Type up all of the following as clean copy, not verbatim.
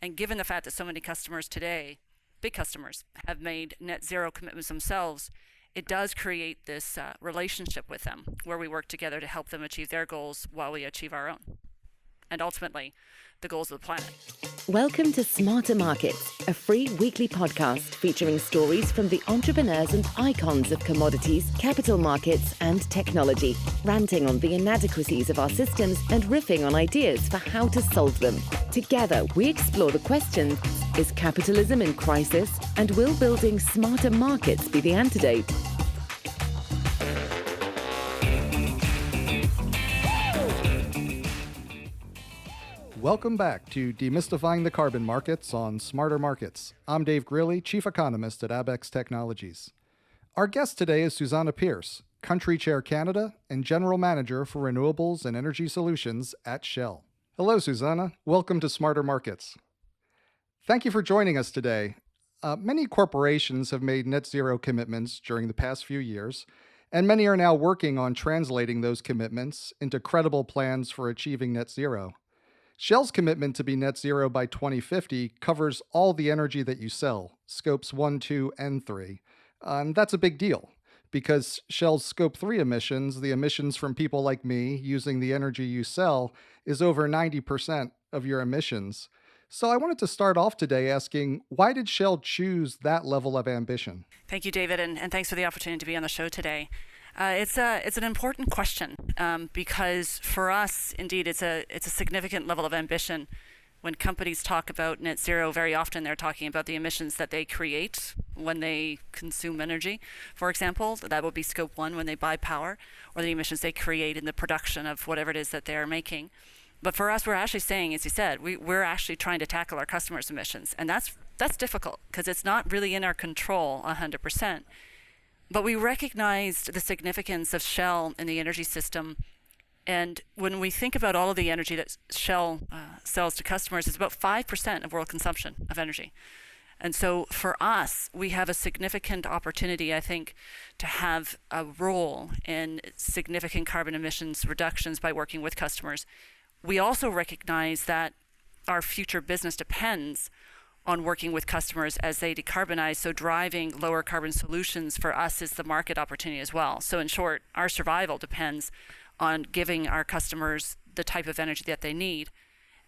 And given the fact that so many customers today, big customers, have made net zero commitments themselves, it does create this relationship with them where we work together to help them achieve their goals while we achieve our own. And ultimately, the goals of the planet. Welcome to Smarter Markets, a free weekly podcast featuring stories from the entrepreneurs and icons of commodities, capital markets, and technology, ranting on the inadequacies of our systems and riffing on ideas for how to solve them. Together, we explore the question, is capitalism in crisis, and will building smarter markets be the antidote? Welcome back to Demystifying the Carbon Markets on Smarter Markets. I'm Dave Greely, Chief Economist at Abex Technologies. Our guest today is Susannah Pierce, Country Chair Canada and General Manager for Renewables and Energy Solutions at Shell. Hello, Susannah. Welcome to Smarter Markets. Thank you for joining us today. Many corporations have made net zero commitments during the past few years, and many are now working on translating those commitments into credible plans for achieving net zero. Shell's commitment to be net zero by 2050 covers all the energy that you sell, scopes 1, 2, and 3. And that's a big deal because Shell's scope 3 emissions, the emissions from people like me using the energy you sell, is over 90% of your emissions. So I wanted to start off today asking, why did Shell choose that level of ambition? Thank you, David, and thanks for the opportunity to be on the show today. It's an important question because for us, indeed, it's a significant level of ambition. When companies talk about net zero, very often they're talking about the emissions that they create when they consume energy. For example, that would be scope 1 when they buy power, or the emissions they create in the production of whatever it is that they're making. But for us, we're actually saying, as you said, we're actually trying to tackle our customers' emissions, and that's difficult because it's not really in our control 100%. But we recognized the significance of Shell in the energy system. And when we think about all of the energy that Shell sells to customers, it's about 5% of world consumption of energy. And so for us, we have a significant opportunity, I think, to have a role in significant carbon emissions reductions by working with customers. We also recognize that our future business depends on working with customers as they decarbonize, so driving lower carbon solutions for us is the market opportunity as well. So in short, our survival depends on giving our customers the type of energy that they need.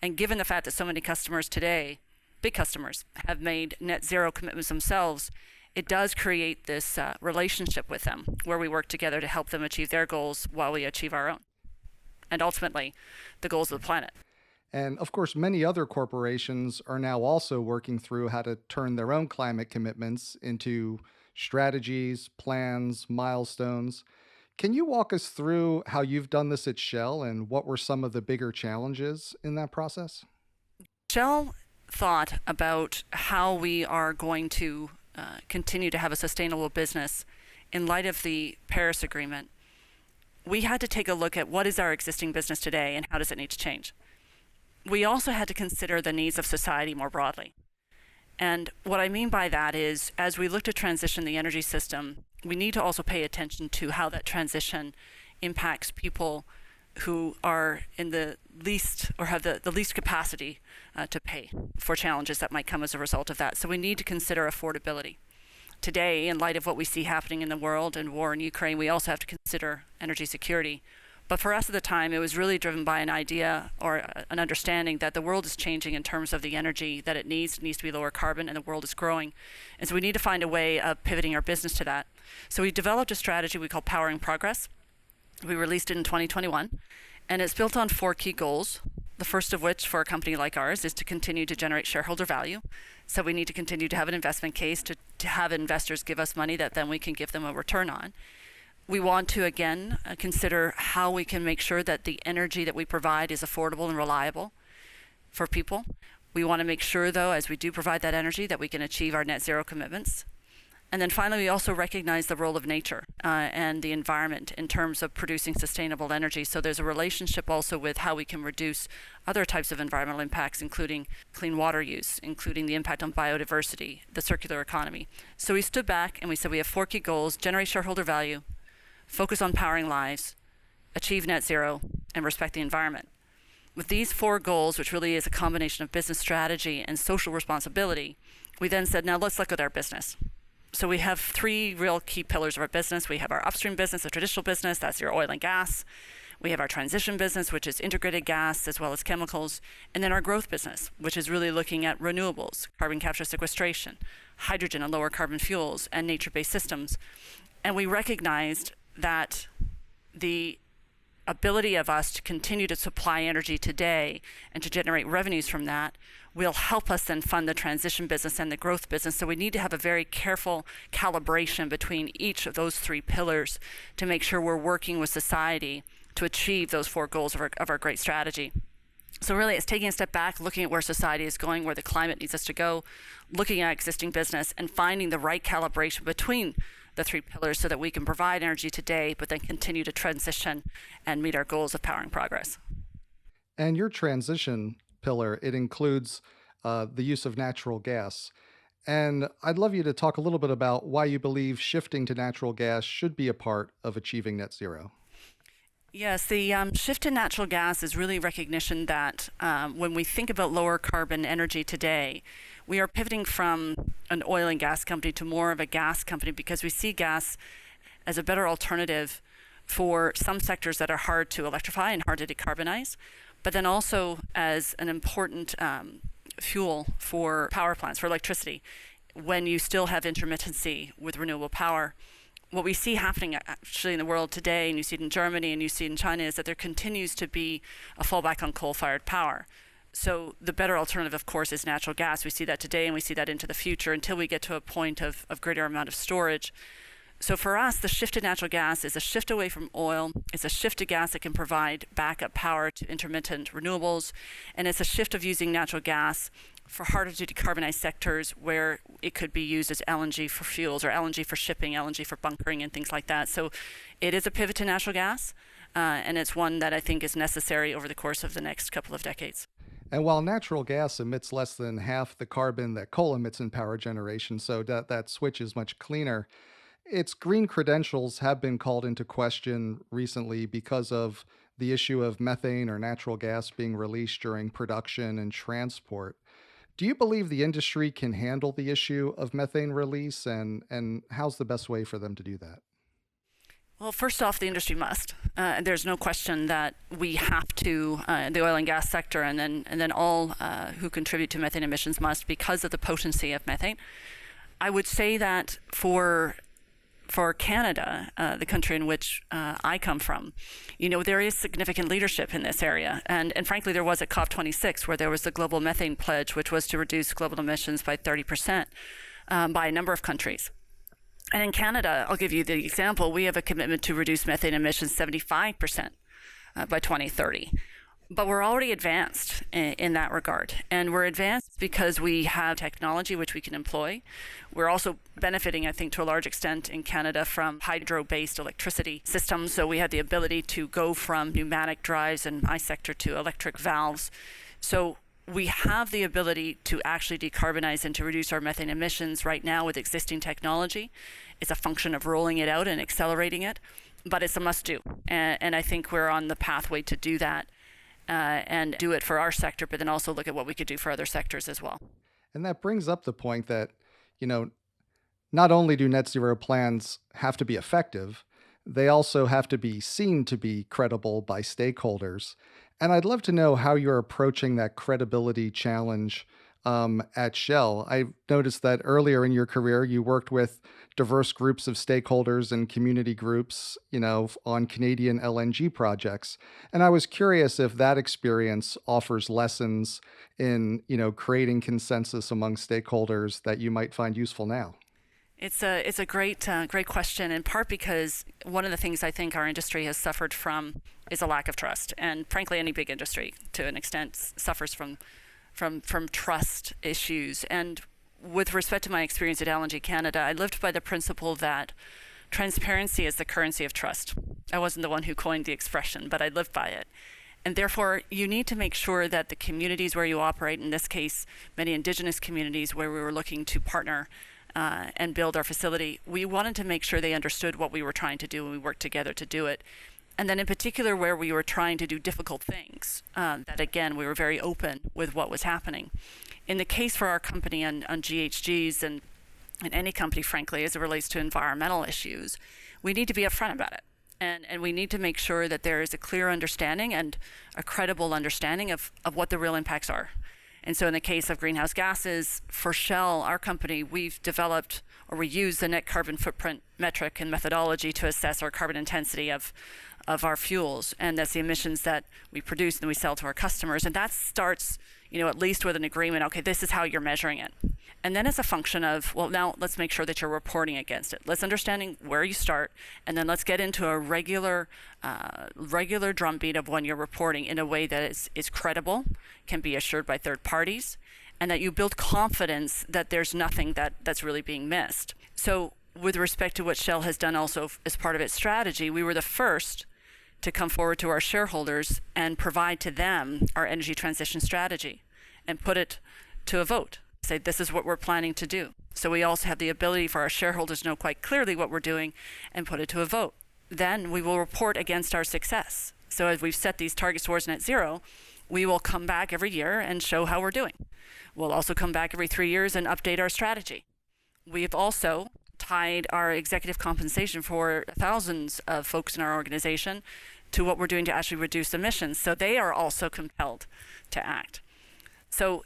And given the fact that so many customers today, big customers, have made net zero commitments themselves, it does create this relationship with them where we work together to help them achieve their goals while we achieve our own. And ultimately, the goals of the planet. And of course, many other corporations are now also working through how to turn their own climate commitments into strategies, plans, milestones. Can you walk us through how you've done this at Shell and what were some of the bigger challenges in that process? Shell thought about how we are going to continue to have a sustainable business in light of the Paris Agreement. We had to take a look at what is our existing business today and how does it need to change. We also had to consider the needs of society more broadly. And what I mean by that is, as we look to transition the energy system, we need to also pay attention to how that transition impacts people who are in the least or have the least capacity to pay for challenges that might come as a result of that. So we need to consider affordability. Today, in light of what we see happening in the world and war in Ukraine, we also have to consider energy security. But for us at the time, it was really driven by an idea or an understanding that the world is changing in terms of the energy that it needs to be lower carbon, and the world is growing. And so we need to find a way of pivoting our business to that. So we developed a strategy we call Powering Progress. We released it in 2021, and it's built on 4 key goals. The first of which, for a company like ours, is to continue to generate shareholder value. So we need to continue to have an investment case to have investors give us money that then we can give them a return on. We want to, again, consider how we can make sure that the energy that we provide is affordable and reliable for people. We want to make sure, though, as we do provide that energy, that we can achieve our net zero commitments. And then finally, we also recognize the role of nature and the environment in terms of producing sustainable energy. So there's a relationship also with how we can reduce other types of environmental impacts, including clean water use, including the impact on biodiversity, the circular economy. So we stood back and we said we have 4 key goals: generate shareholder value, focus on powering lives, achieve net zero, and respect the environment. With these 4 goals, which really is a combination of business strategy and social responsibility, we then said, now let's look at our business. So we have 3 real key pillars of our business. We have our upstream business, the traditional business, that's your oil and gas. We have our transition business, which is integrated gas as well as chemicals. And then our growth business, which is really looking at renewables, carbon capture sequestration, hydrogen and lower carbon fuels, and nature-based systems. And we recognized that the ability of us to continue to supply energy today and to generate revenues from that will help us then fund the transition business and the growth business. So we need to have a very careful calibration between each of those 3 pillars to make sure we're working with society to achieve those 4 goals of our great strategy. So really it's taking a step back, looking at where society is going, where the climate needs us to go, looking at existing business and finding the right calibration between the 3 pillars so that we can provide energy today, but then continue to transition and meet our goals of powering progress. And your transition pillar, it includes the use of natural gas. And I'd love you to talk a little bit about why you believe shifting to natural gas should be a part of achieving net zero. Yes, the shift to natural gas is really recognition that when we think about lower carbon energy today, we are pivoting from an oil and gas company to more of a gas company because we see gas as a better alternative for some sectors that are hard to electrify and hard to decarbonize, but then also as an important fuel for power plants, for electricity, when you still have intermittency with renewable power. What we see happening actually in the world today, and you see it in Germany and you see it in China, is that there continues to be a fallback on coal-fired power. So the better alternative, of course, is natural gas. We see that today and we see that into the future until we get to a point of greater amount of storage. So for us, the shift to natural gas is a shift away from oil. It's a shift to gas that can provide backup power to intermittent renewables. And it's a shift of using natural gas for harder to decarbonize sectors where it could be used as LNG for fuels or LNG for shipping, LNG for bunkering and things like that. So it is a pivot to natural gas, and it's one that I think is necessary over the course of the next couple of decades. And while natural gas emits less than half the carbon that coal emits in power generation, so that switch is much cleaner, its green credentials have been called into question recently because of the issue of methane or natural gas being released during production and transport. Do you believe the industry can handle the issue of methane release, and how's the best way for them to do that? Well, first off, the industry must. There's no question that we have to, the oil and gas sector, and then all who contribute to methane emissions must, because of the potency of methane. I would say that for Canada, the country in which I come from, there is significant leadership in this area. And frankly, there was at COP26 where there was the global methane pledge, which was to reduce global emissions by 30% by a number of countries. And in Canada, I'll give you the example, we have a commitment to reduce methane emissions 75% by 2030. But we're already advanced in that regard. And we're advanced because we have technology which we can employ. We're also benefiting, I think, to a large extent in Canada from hydro-based electricity systems. So we have the ability to go from pneumatic drives in my sector to electric valves. So we have the ability to actually decarbonize and to reduce our methane emissions right now with existing technology. It's a function of rolling it out and accelerating it, but it's a must-do. And I think we're on the pathway to do that. And do it for our sector, but then also look at what we could do for other sectors as well. And that brings up the point that, not only do net zero plans have to be effective, they also have to be seen to be credible by stakeholders. And I'd love to know how you're approaching that credibility challenge at Shell. I've noticed that earlier in your career, you worked with diverse groups of stakeholders and community groups, on Canadian LNG projects. And I was curious if that experience offers lessons in, creating consensus among stakeholders that you might find useful now. It's a great question, in part because one of the things I think our industry has suffered from is a lack of trust. And frankly, any big industry, to an extent, suffers from trust issues. And with respect to my experience at LNG Canada, I lived by the principle that transparency is the currency of trust. I wasn't the one who coined the expression, but I lived by it. And therefore, you need to make sure that the communities where you operate, in this case, many Indigenous communities where we were looking to partner and build our facility, we wanted to make sure they understood what we were trying to do and we worked together to do it. And then in particular where we were trying to do difficult things, that again, we were very open with what was happening. In the case for our company on GHGs and any company, frankly, as it relates to environmental issues, we need to be upfront about it. And we need to make sure that there is a clear understanding and a credible understanding of what the real impacts are. And so in the case of greenhouse gases, for Shell, our company, we've developed or we use the net carbon footprint metric and methodology to assess our carbon intensity of our fuels. And that's the emissions that we produce and we sell to our customers. And that starts, at least with an agreement, okay, this is how you're measuring it. And then it's a function of, well, now let's make sure that you're reporting against it. Let's understanding where you start, and then let's get into a regular drumbeat of when you're reporting in a way that is credible, can be assured by third parties, and that you build confidence that there's nothing that's really being missed. So with respect to what Shell has done also as part of its strategy, we were the first to come forward to our shareholders and provide to them our energy transition strategy and put it to a vote. Say, this is what we're planning to do. So we also have the ability for our shareholders to know quite clearly what we're doing and put it to a vote. Then we will report against our success. So as we've set these targets towards net zero, we will come back every year and show how we're doing. We'll also come back every 3 years and update our strategy. We've also tied our executive compensation for thousands of folks in our organization to what we're doing to actually reduce emissions. So they are also compelled to act. So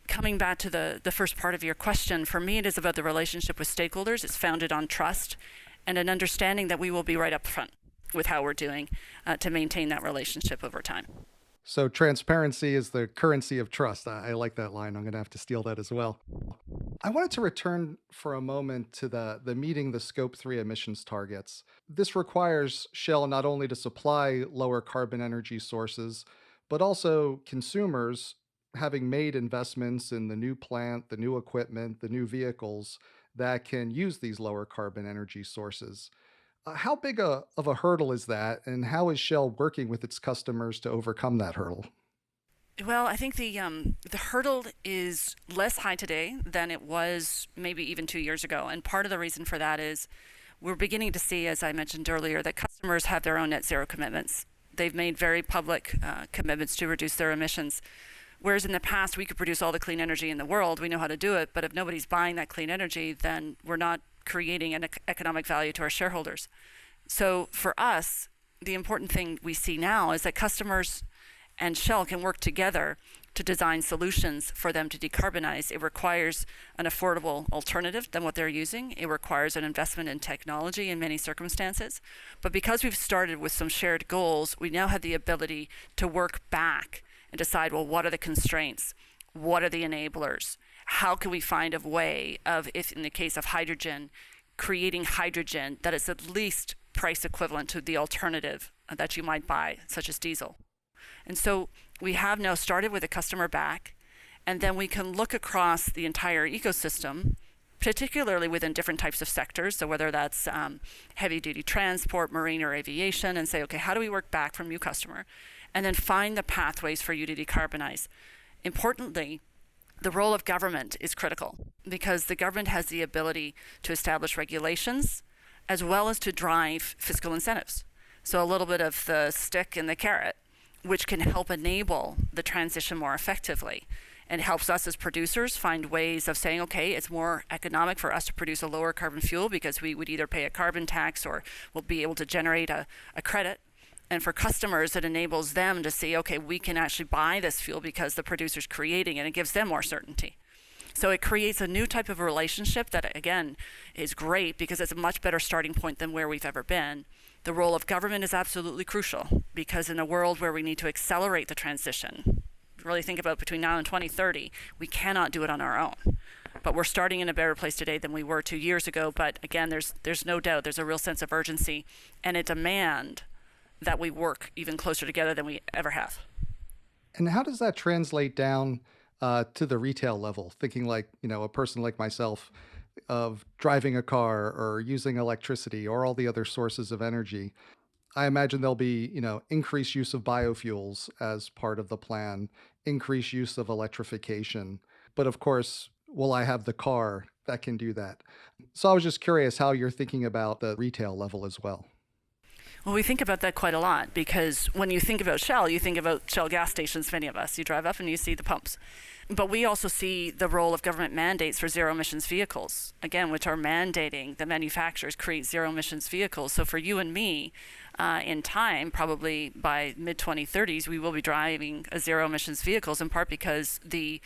coming back to the first part of your question, for me, it is about the relationship with stakeholders. It's founded on trust and an understanding that we will be right up front with how we're doing to maintain that relationship over time. So transparency is the currency of trust. I like that line. I'm going to have to steal that as well. I wanted to return for a moment to the meeting the Scope 3 emissions targets. This requires Shell not only to supply lower carbon energy sources, but also consumers having made investments in the new plant, the new equipment, the new vehicles that can use these lower carbon energy sources. How big of a hurdle is that, and how is Shell working with its customers to overcome that hurdle? Well, I think the hurdle is less high today than it was maybe even 2 years ago. And part of the reason for that is we're beginning to see, as I mentioned earlier, that customers have their own net zero commitments. They've made very public commitments to reduce their emissions. Whereas in the past, we could produce all the clean energy in the world. We know how to do it. But if nobody's buying that clean energy, then we're not creating an economic value to our shareholders. So for us, the important thing we see now is that customers and Shell can work together to design solutions for them to decarbonize. It requires an affordable alternative than what they're using. It requires an investment in technology in many circumstances. But because we've started with some shared goals, we now have the ability to work back and decide, well, what are the constraints? What are the enablers? How can we find a way of, if in the case of hydrogen, creating hydrogen that is at least price equivalent to the alternative that you might buy, such as diesel? And so we have now started with a customer back, and then we can look across the entire ecosystem, particularly within different types of sectors. So whether that's heavy duty transport, marine or aviation, and say, okay, how do we work back from you, customer? And then find the pathways for you to decarbonize. Importantly, the role of government is critical because the government has the ability to establish regulations as well as to drive fiscal incentives. So a little bit of the stick and the carrot, which can help enable the transition more effectively. And helps us as producers find ways of saying, okay, it's more economic for us to produce a lower carbon fuel because we would either pay a carbon tax or we'll be able to generate a credit. And for customers, it enables them to see, okay, we can actually buy this fuel because the producer's creating it, and it gives them more certainty. So it creates a new type of relationship that, again, is great because it's a much better starting point than where we've ever been. The role of government is absolutely crucial because in a world where we need to accelerate the transition, really think about between now and 2030, we cannot do it on our own. But we're starting in a better place today than we were 2 years ago. But again, there's no doubt there's a real sense of urgency and a demand that we work even closer together than we ever have. And how does that translate down to the retail level? Thinking like, a person like myself of driving a car or using electricity or all the other sources of energy. I imagine there'll be, increased use of biofuels as part of the plan, increased use of electrification. But of course, will I have the car that can do that? So I was just curious how you're thinking about the retail level as well. Well, we think about that quite a lot because when you think about Shell, you think about Shell gas stations, many of us. You drive up and you see the pumps. But we also see the role of government mandates for zero emissions vehicles, again, which are mandating the manufacturers create zero emissions vehicles. So for you and me, in time, probably by mid-2030s, we will be driving zero emissions vehicles, in part because the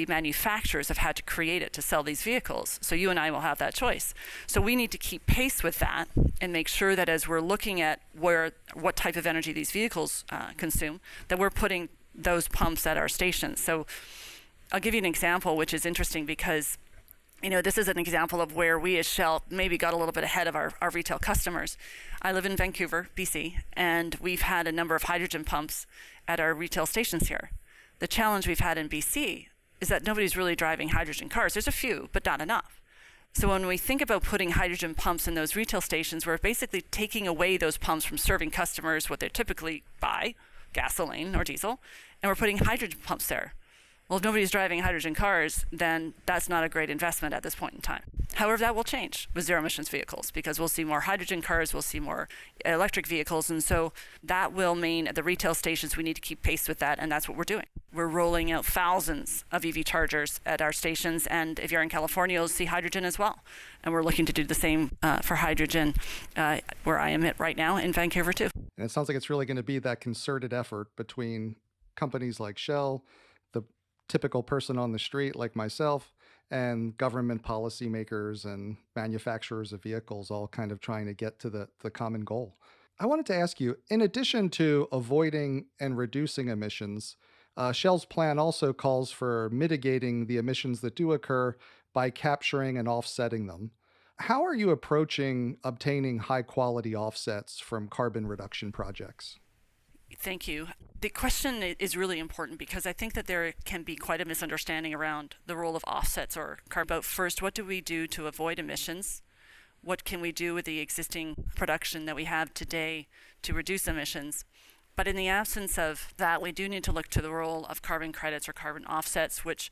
manufacturers have had to create it to sell these vehicles. So you and I will have that choice. So we need to keep pace with that and make sure that as we're looking at what type of energy these vehicles consume, that we're putting those pumps at our stations. So I'll give you an example, which is interesting because this is an example of where we as Shell maybe got a little bit ahead of our retail customers. I live in Vancouver, BC, and we've had a number of hydrogen pumps at our retail stations here. The challenge we've had in BC is that nobody's really driving hydrogen cars. There's a few, but not enough. So when we think about putting hydrogen pumps in those retail stations, we're basically taking away those pumps from serving customers what they typically buy, gasoline or diesel, and we're putting hydrogen pumps there. Well, if nobody's driving hydrogen cars, then that's not a great investment at this point in time. However, that will change with zero emissions vehicles because we'll see more hydrogen cars, we'll see more electric vehicles, and so that will mean at the retail stations we need to keep pace with that, and that's what we're doing. We're rolling out thousands of EV chargers at our stations, and if you're in California, you'll see hydrogen as well. And we're looking to do the same for hydrogen where I am at right now in Vancouver too. And it sounds like it's really going to be that concerted effort between companies like Shell, the typical person on the street like myself, and government policymakers and manufacturers of vehicles all kind of trying to get to the common goal. I wanted to ask you, in addition to avoiding and reducing emissions, Shell's plan also calls for mitigating the emissions that do occur by capturing and offsetting them. How are you approaching obtaining high-quality offsets from carbon reduction projects? Thank you. The question is really important because I think that there can be quite a misunderstanding around the role of offsets or carbon. First, what do we do to avoid emissions? What can we do with the existing production that we have today to reduce emissions? But in the absence of that, we do need to look to the role of carbon credits or carbon offsets, which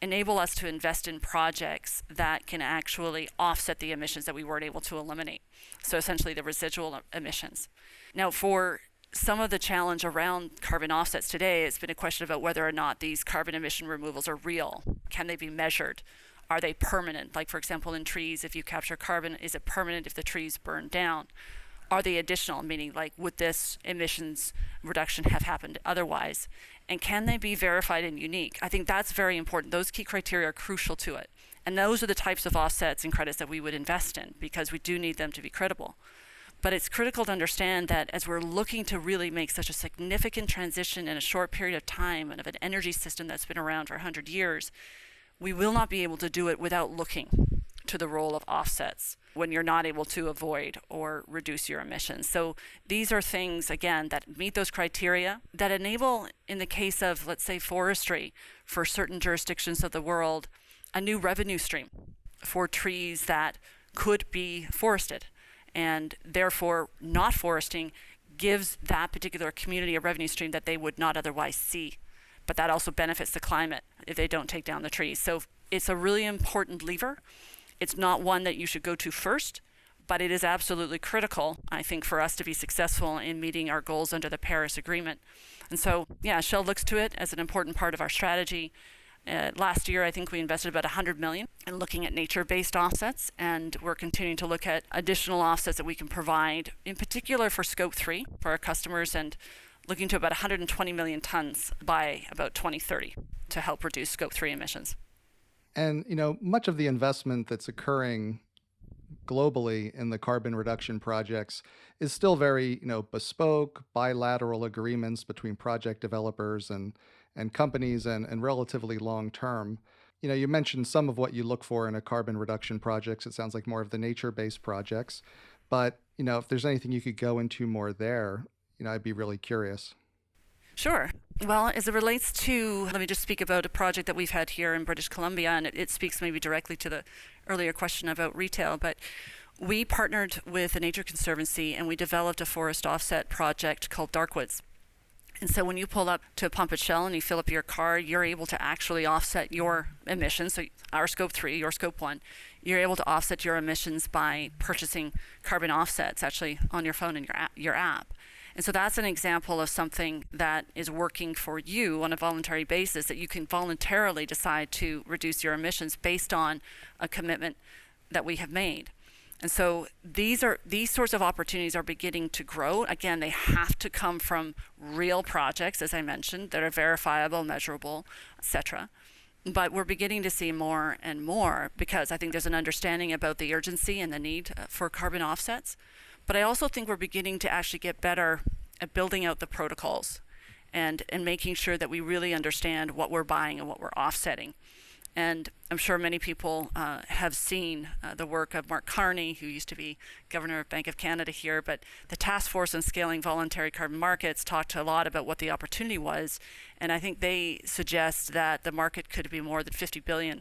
enable us to invest in projects that can actually offset the emissions that we weren't able to eliminate. So essentially the residual emissions. Now, for some of the challenge around carbon offsets today, it's been a question about whether or not these carbon emission removals are real. Can they be measured? Are they permanent? Like, for example, in trees, if you capture carbon, is it permanent if the trees burn down? Are they additional, meaning like would this emissions reduction have happened otherwise? And can they be verified and unique? I think that's very important. Those key criteria are crucial to it. And those are the types of offsets and credits that we would invest in because we do need them to be credible. But it's critical to understand that as we're looking to really make such a significant transition in a short period of time and of an energy system that's been around for 100 years, we will not be able to do it without looking to the role of offsets when you're not able to avoid or reduce your emissions. So these are things, again, that meet those criteria that enable, in the case of, let's say, forestry for certain jurisdictions of the world, a new revenue stream for trees that could be forested. And therefore, not foresting gives that particular community a revenue stream that they would not otherwise see. But that also benefits the climate if they don't take down the trees. So it's a really important lever. It's not one that you should go to first, but it is absolutely critical, I think, for us to be successful in meeting our goals under the Paris Agreement. And so, yeah, Shell looks to it as an important part of our strategy. Last year, I think we invested about $100 million in looking at nature-based offsets, and we're continuing to look at additional offsets that we can provide, in particular for Scope 3 for our customers, and looking to about 120 million tons by about 2030 to help reduce Scope 3 emissions. And, much of the investment that's occurring globally in the carbon reduction projects is still very, bespoke, bilateral agreements between project developers and companies and relatively long term. You mentioned some of what you look for in a carbon reduction projects. It sounds like more of the nature-based projects. But, if there's anything you could go into more there, I'd be really curious. Sure. Well, as it relates to, let me just speak about a project that we've had here in British Columbia, and it speaks maybe directly to the earlier question about retail, but we partnered with the Nature Conservancy and we developed a forest offset project called Darkwoods. And so when you pull up to a pump at Shell and you fill up your car, you're able to actually offset your emissions. So our scope 3, your scope 1, you're able to offset your emissions by purchasing carbon offsets actually on your phone and your app. And so that's an example of something that is working for you on a voluntary basis, that you can voluntarily decide to reduce your emissions based on a commitment that we have made. And so these sorts of opportunities are beginning to grow. Again, they have to come from real projects, as I mentioned, that are verifiable, measurable, etc. But we're beginning to see more and more because I think there's an understanding about the urgency and the need for carbon offsets. But I also think we're beginning to actually get better at building out the protocols and making sure that we really understand what we're buying and what we're offsetting. And I'm sure many people have seen the work of Mark Carney, who used to be Governor of Bank of Canada here, but the Task Force on Scaling Voluntary Carbon Markets talked a lot about what the opportunity was, and I think they suggest that the market could be more than $50 billion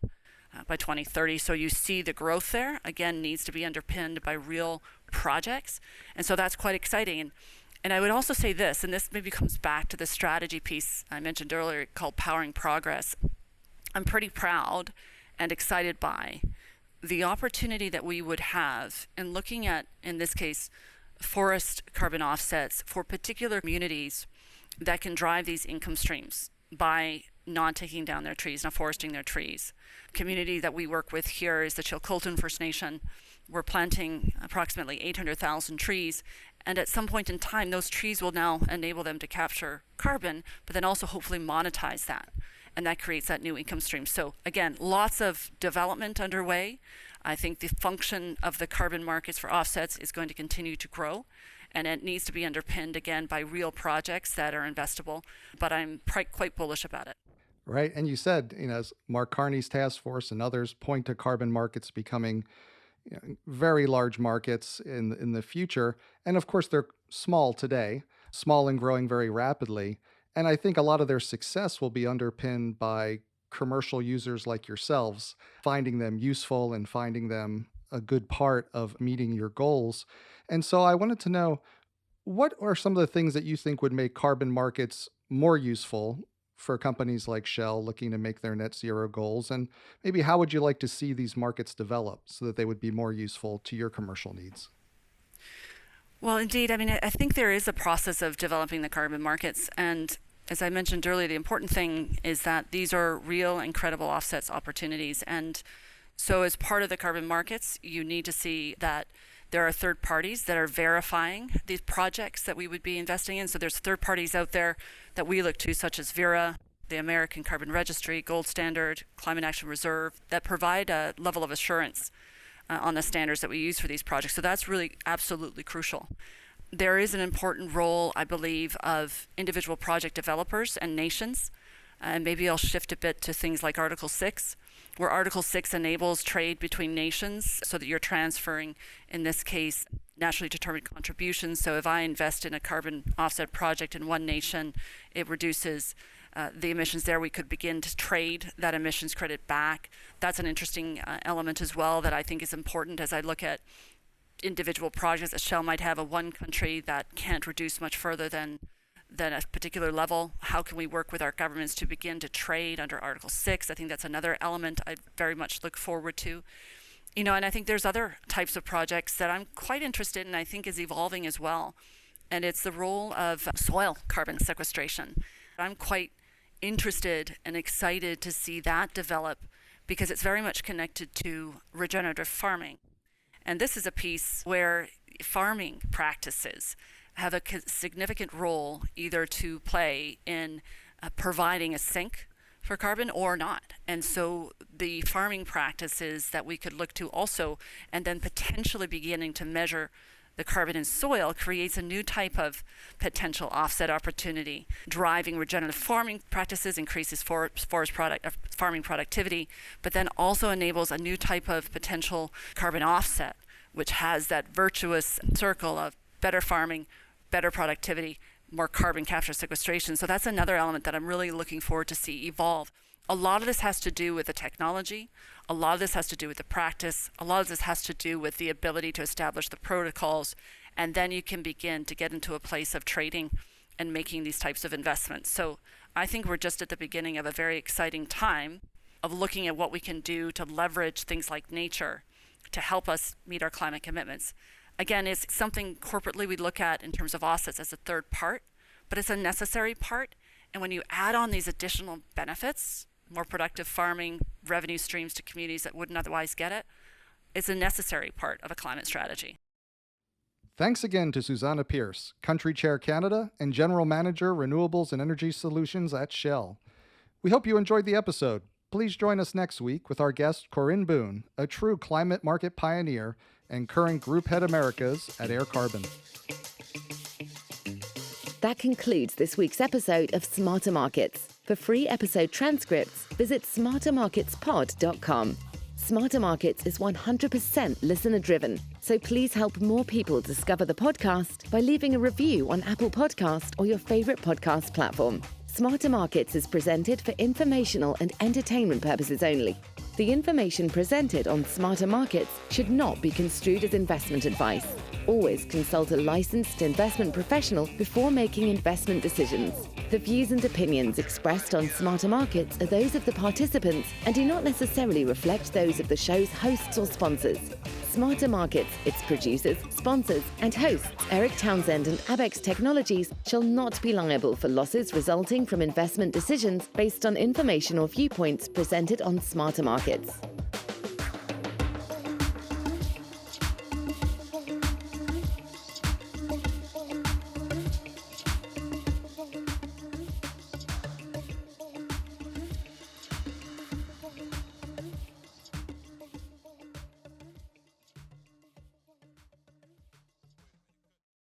by 2030. So you see the growth there, again, needs to be underpinned by real projects, and so that's quite exciting. And I would also say this, and this maybe comes back to the strategy piece I mentioned earlier called Powering Progress. I'm pretty proud and excited by the opportunity that we would have in looking at, in this case, forest carbon offsets for particular communities that can drive these income streams by not taking down their trees, not foresting their trees. Community that we work with here is the Chilcotin First Nation. We're planting approximately 800,000 trees, and at some point in time, those trees will now enable them to capture carbon, but then also hopefully monetize that. And that creates that new income stream. So again, lots of development underway. I think the function of the carbon markets for offsets is going to continue to grow, and it needs to be underpinned again by real projects that are investable, but I'm quite bullish about it. Right. And you said, as Mark Carney's task force and others point to carbon markets becoming very large markets in the future. And of course, they're small today, small and growing very rapidly. And I think a lot of their success will be underpinned by commercial users like yourselves, finding them useful and finding them a good part of meeting your goals. And so I wanted to know, what are some of the things that you think would make carbon markets more useful for companies like Shell looking to make their net zero goals? And maybe how would you like to see these markets develop so that they would be more useful to your commercial needs? Well, indeed. I mean, I think there is a process of developing the carbon markets. And as I mentioned earlier, the important thing is that these are real and credible offsets opportunities. And so as part of the carbon markets, you need to see that there are third parties that are verifying these projects that we would be investing in. So there's third parties out there that we look to, such as Vera, the American Carbon Registry, Gold Standard, Climate Action Reserve, that provide a level of assurance on the standards that we use for these projects. So that's really absolutely crucial. There is an important role, I believe, of individual project developers and nations. And maybe I'll shift a bit to things like Article 6, where Article 6 enables trade between nations so that you're transferring, in this case, nationally determined contributions. So if I invest in a carbon offset project in one nation, it reduces the emissions there. We could begin to trade that emissions credit back. That's an interesting element as well that I think is important as I look at individual projects that Shell might have a one country that can't reduce much further than a particular level. How can we work with our governments to begin to trade under Article 6? I think that's another element I very much look forward to. And I think there's other types of projects that I'm quite interested in and I think is evolving as well. And it's the role of soil carbon sequestration. I'm quite interested and excited to see that develop because it's very much connected to regenerative farming. And this is a piece where farming practices have a significant role either to play in providing a sink for carbon or not. And so the farming practices that we could look to also, and then potentially beginning to measure the carbon in soil, creates a new type of potential offset opportunity. Driving regenerative farming practices increases farming productivity, but then also enables a new type of potential carbon offset, which has that virtuous circle of better farming, better productivity, more carbon capture sequestration. So that's another element that I'm really looking forward to see evolve. A lot of this has to do with the technology. A lot of this has to do with the practice. A lot of this has to do with the ability to establish the protocols. And then you can begin to get into a place of trading and making these types of investments. So I think we're just at the beginning of a very exciting time of looking at what we can do to leverage things like nature to help us meet our climate commitments. Again, it's something corporately we look at in terms of offsets as a third part, but it's a necessary part. And when you add on these additional benefits, more productive farming, revenue streams to communities that wouldn't otherwise get it, it's a necessary part of a climate strategy. Thanks again to Susannah Pierce, Country Chair Canada and General Manager, Renewables and Energy Solutions at Shell. We hope you enjoyed the episode. Please join us next week with our guest, Corinne Boone, a true climate market pioneer and current Group Head Americas at Air Carbon. That concludes this week's episode of Smarter Markets. For free episode transcripts, visit smartermarketspod.com. Smarter Markets is 100% listener-driven, so please help more people discover the podcast by leaving a review on Apple Podcast or your favorite podcast platform. Smarter Markets is presented for informational and entertainment purposes only. The information presented on Smarter Markets should not be construed as investment advice. Always consult a licensed investment professional before making investment decisions. The views and opinions expressed on Smarter Markets are those of the participants and do not necessarily reflect those of the show's hosts or sponsors. Smarter Markets, its producers, sponsors, and hosts, Eric Townsend and Abex Technologies, shall not be liable for losses resulting from investment decisions based on information or viewpoints presented on Smarter Markets.